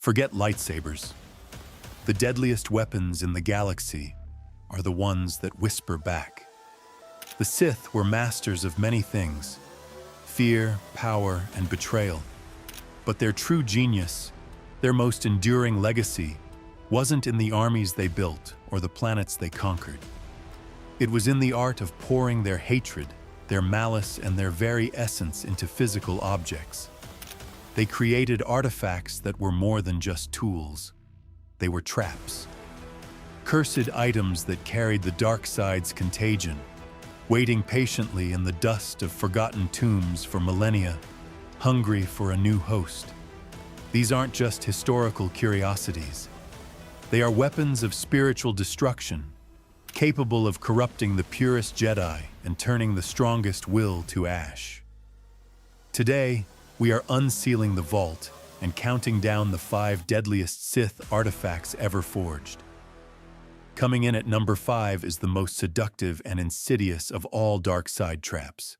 Forget lightsabers. The deadliest weapons in the galaxy are the ones that whisper back. The Sith were masters of many things: fear, power, and betrayal. But their true genius, their most enduring legacy, wasn't in the armies they built or the planets they conquered. It was in the art of pouring their hatred, their malice, and their very essence into physical objects. They created artifacts that were more than just tools. They were traps. Cursed items that carried the dark side's contagion, waiting patiently in the dust of forgotten tombs for millennia, hungry for a new host. These aren't just historical curiosities. They are weapons of spiritual destruction, capable of corrupting the purest Jedi and turning the strongest will to ash. Today, we are unsealing the vault and counting down the 5 deadliest Sith artifacts ever forged. Coming in at number 5 is the most seductive and insidious of all dark side traps: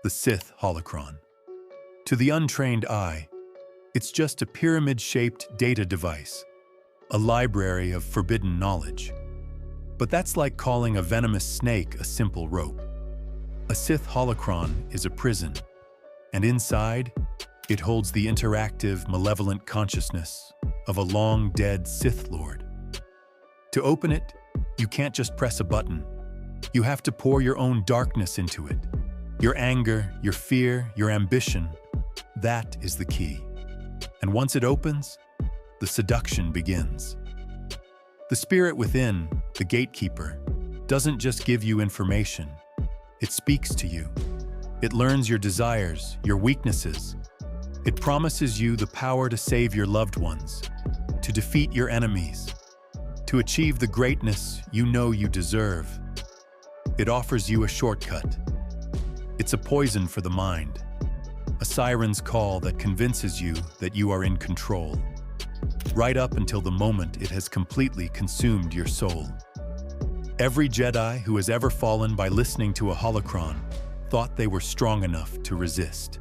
the Sith Holocron. To the untrained eye, it's just a pyramid-shaped data device, a library of forbidden knowledge. But that's like calling a venomous snake a simple rope. A Sith Holocron is a prison, and inside, it holds the interactive, malevolent consciousness of a long-dead Sith Lord. To open it, you can't just press a button. You have to pour your own darkness into it. Your anger, your fear, your ambition. That is the key. And once it opens, the seduction begins. The spirit within, the gatekeeper, doesn't just give you information. It speaks to you. It learns your desires, your weaknesses. It promises you the power to save your loved ones, to defeat your enemies, to achieve the greatness you know you deserve. It offers you a shortcut. It's a poison for the mind, a siren's call that convinces you that you are in control, right up until the moment it has completely consumed your soul. Every Jedi who has ever fallen by listening to a holocron thought they were strong enough to resist.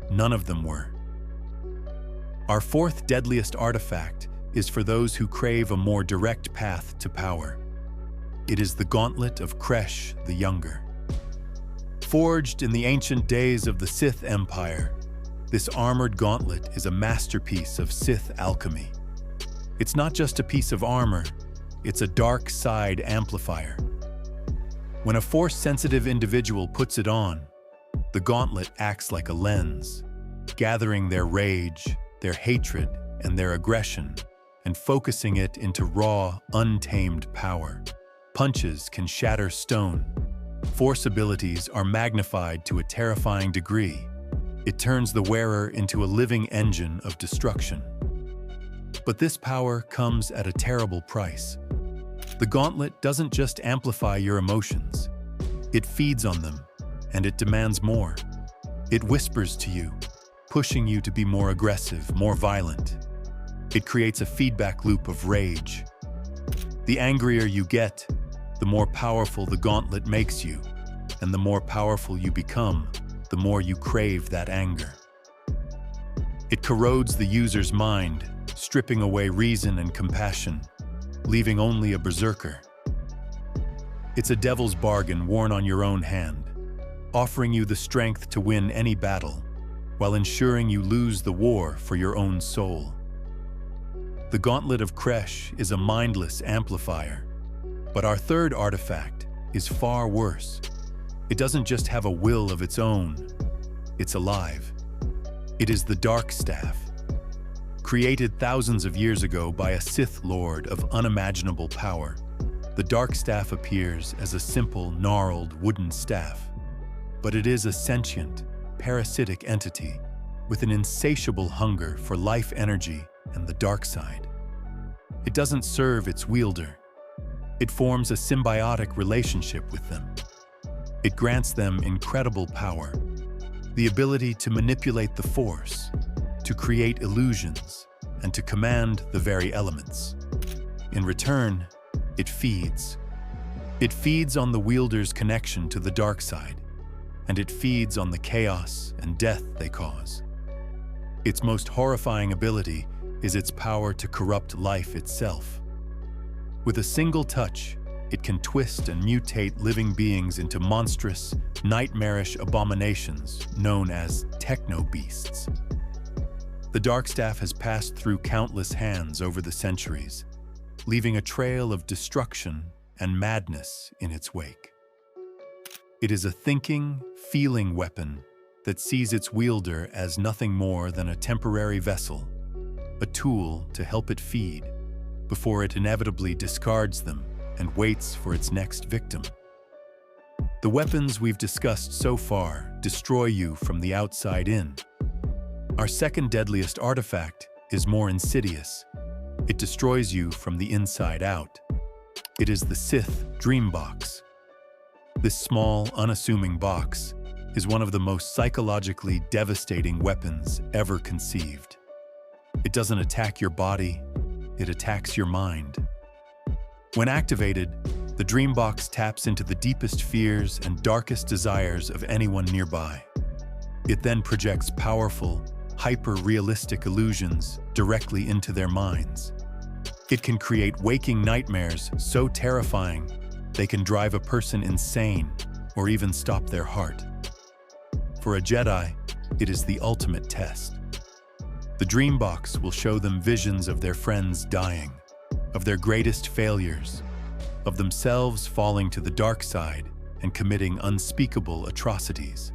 None of them were. Our 4th deadliest artifact is for those who crave a more direct path to power. It is the Gauntlet of Kressh the Younger. Forged in the ancient days of the Sith Empire, this armored gauntlet is a masterpiece of Sith alchemy. It's not just a piece of armor, it's a dark side amplifier. When a Force-sensitive individual puts it on, the gauntlet acts like a lens, gathering their rage, their hatred, and their aggression, and focusing it into raw, untamed power. Punches can shatter stone. Force abilities are magnified to a terrifying degree. It turns the wearer into a living engine of destruction. But this power comes at a terrible price. The gauntlet doesn't just amplify your emotions. It feeds on them, and it demands more. It whispers to you, pushing you to be more aggressive, more violent. It creates a feedback loop of rage. The angrier you get, the more powerful the gauntlet makes you, and the more powerful you become, the more you crave that anger. It corrodes the user's mind, stripping away reason and compassion, leaving only a berserker. It's a devil's bargain worn on your own hand, offering you the strength to win any battle, while ensuring you lose the war for your own soul. The Gauntlet of Kressh is a mindless amplifier, but our 3rd artifact is far worse. It doesn't just have a will of its own, it's alive. It is the Darkstaff. Created thousands of years ago by a Sith Lord of unimaginable power, the Darkstaff appears as a simple, gnarled wooden staff. But it is a sentient, parasitic entity with an insatiable hunger for life energy and the dark side. It doesn't serve its wielder. It forms a symbiotic relationship with them. It grants them incredible power, the ability to manipulate the Force, to create illusions, and to command the very elements. In return, it feeds. It feeds on the wielder's connection to the dark side, and it feeds on the chaos and death they cause. Its most horrifying ability is its power to corrupt life itself. With a single touch, it can twist and mutate living beings into monstrous, nightmarish abominations known as techno-beasts. The Darkstaff has passed through countless hands over the centuries, leaving a trail of destruction and madness in its wake. It is a thinking, feeling weapon that sees its wielder as nothing more than a temporary vessel, a tool to help it feed, before it inevitably discards them and waits for its next victim. The weapons we've discussed so far destroy you from the outside in. Our second deadliest artifact is more insidious. It destroys you from the inside out. It is the Sith Dreambox. This small, unassuming box is one of the most psychologically devastating weapons ever conceived. It doesn't attack your body, it attacks your mind. When activated, the Dreambox taps into the deepest fears and darkest desires of anyone nearby. It then projects powerful, hyper-realistic illusions directly into their minds. It can create waking nightmares so terrifying they can drive a person insane or even stop their heart. For a Jedi, it is the ultimate test. The Dreambox will show them visions of their friends dying, of their greatest failures, of themselves falling to the dark side and committing unspeakable atrocities.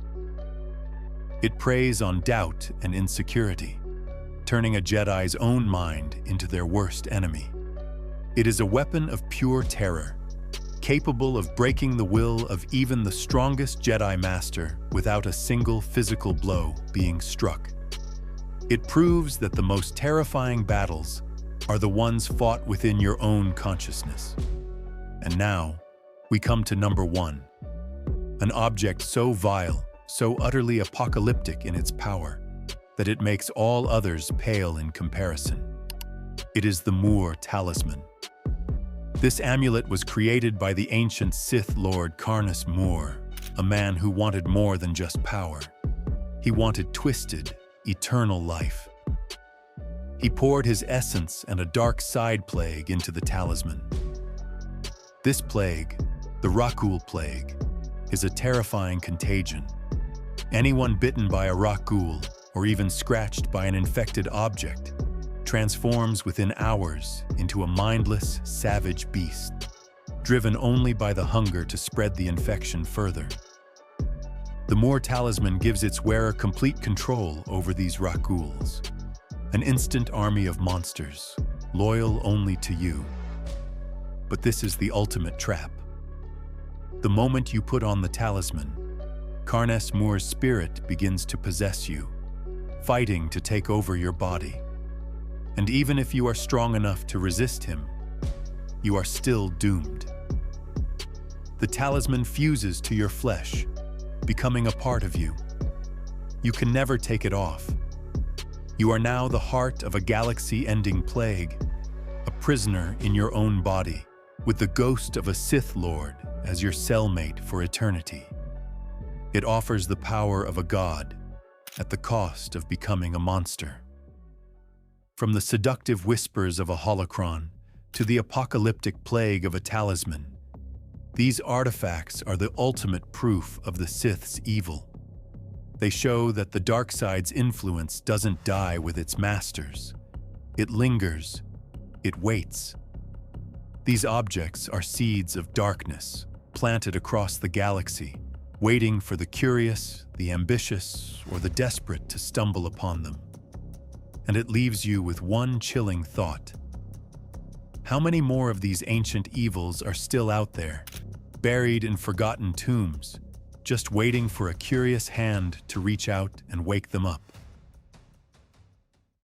It preys on doubt and insecurity, turning a Jedi's own mind into their worst enemy. It is a weapon of pure terror, capable of breaking the will of even the strongest Jedi Master without a single physical blow being struck. It proves that the most terrifying battles are the ones fought within your own consciousness. And now, we come to number 1, an object so vile, so utterly apocalyptic in its power, that it makes all others pale in comparison. It is the Muur Talisman. This amulet was created by the ancient Sith Lord Karness Muur, a man who wanted more than just power. He wanted twisted, eternal life. He poured his essence and a dark side plague into the talisman. This plague, the Rakghoul plague, is a terrifying contagion. Anyone bitten by a Rakghoul, or even scratched by an infected object, transforms within hours into a mindless, savage beast, driven only by the hunger to spread the infection further. The Muur Talisman gives its wearer complete control over these Rakghouls, an instant army of monsters, loyal only to you. But this is the ultimate trap. The moment you put on the talisman, Karness Muur's spirit begins to possess you, fighting to take over your body. And even if you are strong enough to resist him, you are still doomed. The talisman fuses to your flesh, becoming a part of you. You can never take it off. You are now the heart of a galaxy-ending plague, a prisoner in your own body, with the ghost of a Sith Lord as your cellmate for eternity. It offers the power of a god at the cost of becoming a monster. From the seductive whispers of a holocron to the apocalyptic plague of a talisman, these artifacts are the ultimate proof of the Sith's evil. They show that the dark side's influence doesn't die with its masters. It lingers. It waits. These objects are seeds of darkness, planted across the galaxy, waiting for the curious, the ambitious, or the desperate to stumble upon them. And it leaves you with one chilling thought. How many more of these ancient evils are still out there, buried in forgotten tombs, just waiting for a curious hand to reach out and wake them up?